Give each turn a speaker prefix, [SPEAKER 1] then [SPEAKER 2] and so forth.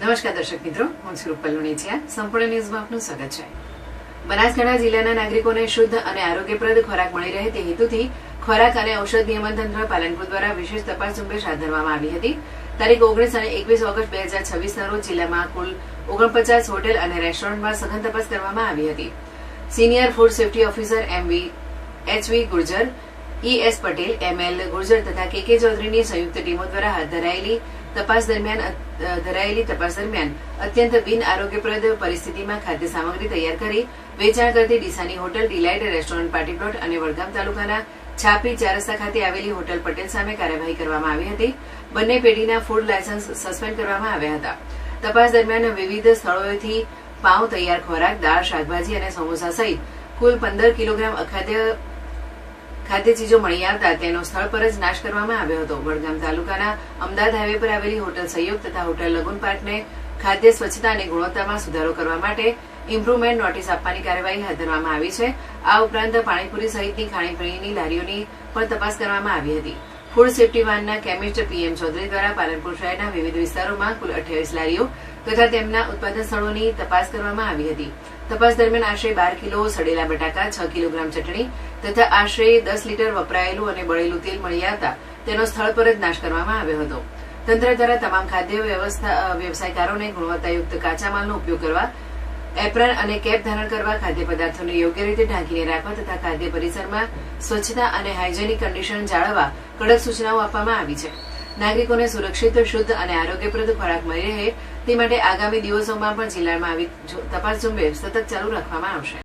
[SPEAKER 1] નમસ્કાર દર્શક મિત્રો, હું છું રૂપલ લુણીચિયા. સંપૂર્ણ ન્યૂઝમાં આપનું સ્વાગત છે. બનાસકાંઠા જિલ્લાના નાગરિકોને શુદ્ધ અને આરોગ્યપ્રદ ખોરાક મળી રહે તે હેતુથી ખોરાક અને ઔષધ નિયમન તંત્ર પાલનપુર દ્વારા વિશેષ તપાસ ઝુંબેશ હાથ ધરવામાં આવી હતી. તારીખ 19 અને 21 ઓગસ્ટ 2026 રોજ જિલ્લામાં કુલ 49 હોટેલ અને રેસ્ટોરન્ટમાં સઘન તપાસ કરવામાં આવી હતી. Senior food safety officer HV Gurjar, ES Patel, ML Gurjar તથા KK ચૌધરીની સંયુક્ત ટીમો દ્વારા હાથ ધરાયેલી તપાસ દરમિયાન અત્યંત બિન આરોગ્યપ્રદ પરિસ્થિતિમાં ખાદ્ય સામગ્રી તૈયાર કરી વેચાણ કરતી ડીસાની hotel Delight restaurant party plot અને વડગામ તાલુકાના છાપી 4 રસ્તા ખાતે આવેલી હોટલ પટેલ સામે કાર્યવાહી કરવામાં આવી હતી. બંને પેઢીના ફૂડ લાયસન્સ સસ્પેન્ડ કરવામાં આવ્યા હતા. તપાસ દરમિયાન વિવિધ સ્થળોએથી પાઉં, તૈયાર ખોરાક, દાળ, શાકભાજી અને સમોસા સહિત કુલ 15 કિલોગ્રામ ખાદ્ય ચીજો મળી આવતા તેનો સ્થળ પર જ નાશ કરવામાં આવ્યો હતો. વડગામ તાલુકાના અમદાવાદ હાઈવે પર આવેલી હોટલ સહયોગ તથા હોટલ લગુન પાર્કને ખાદ્ય સ્વચ્છતા અને ગુણવત્તામાં સુધારો કરવા માટે ઇમ્પ્રુવમેન્ટ નોટિસ આપવાની કાર્યવાહી હાથ ધરવામાં આવી છે. આ ઉપરાંત પાણીપુરી સહિતની ખાણીપીણીની લારીઓની પણ તપાસ કરવામાં આવી હતી. ફૂડ સેફ્ટી વાનના કેમિસ્ટ PM ચૌધરી દ્વારા પાલનપુર શહેરના વિવિધ વિસ્તારોમાં કુલ 28 લારીઓ તથા તેમના ઉત્પાદન સ્થળોની તપાસ કરવામાં આવી હતી. તપાસ દરમિયાન આશરે 12 કિલો સડેલા બટાકા, 6 કિલોગ્રામ ચટણી તથા આશરે 10 લીટર વપરાયેલું અને બળેલું તેલ મળી આવતા તેનો સ્થળ પર જ નાશ કરવામાં આવ્યો હતો. તંત્ર દ્વારા તમામ ખાદ્ય વ્યવસાયકારોને ગુણવત્તાયુક્ત કાચા માલનો ઉપયોગ કરવા, એપ્રન અને કેપ ધારણ કરવા, ખાદ્ય પદાર્થોને યોગ્ય રીતે ઢાંકીને રાખવા તથા ખાદ્ય પરિસરમાં સ્વચ્છતા અને હાઇજેનિક કન્ડિશન જાળવવા કડક સૂચનાઓ આપવામાં આવી છે. નાગરિકોને સુરક્ષિત, શુદ્ધ અને આરોગ્યપ્રદ ખોરાક મળી રહે તે માટે આગામી દિવસોમાં પણ જિલ્લામાં આવી તપાસ ઝુંબેશ સતત ચાલુ રાખવામાં આવશે.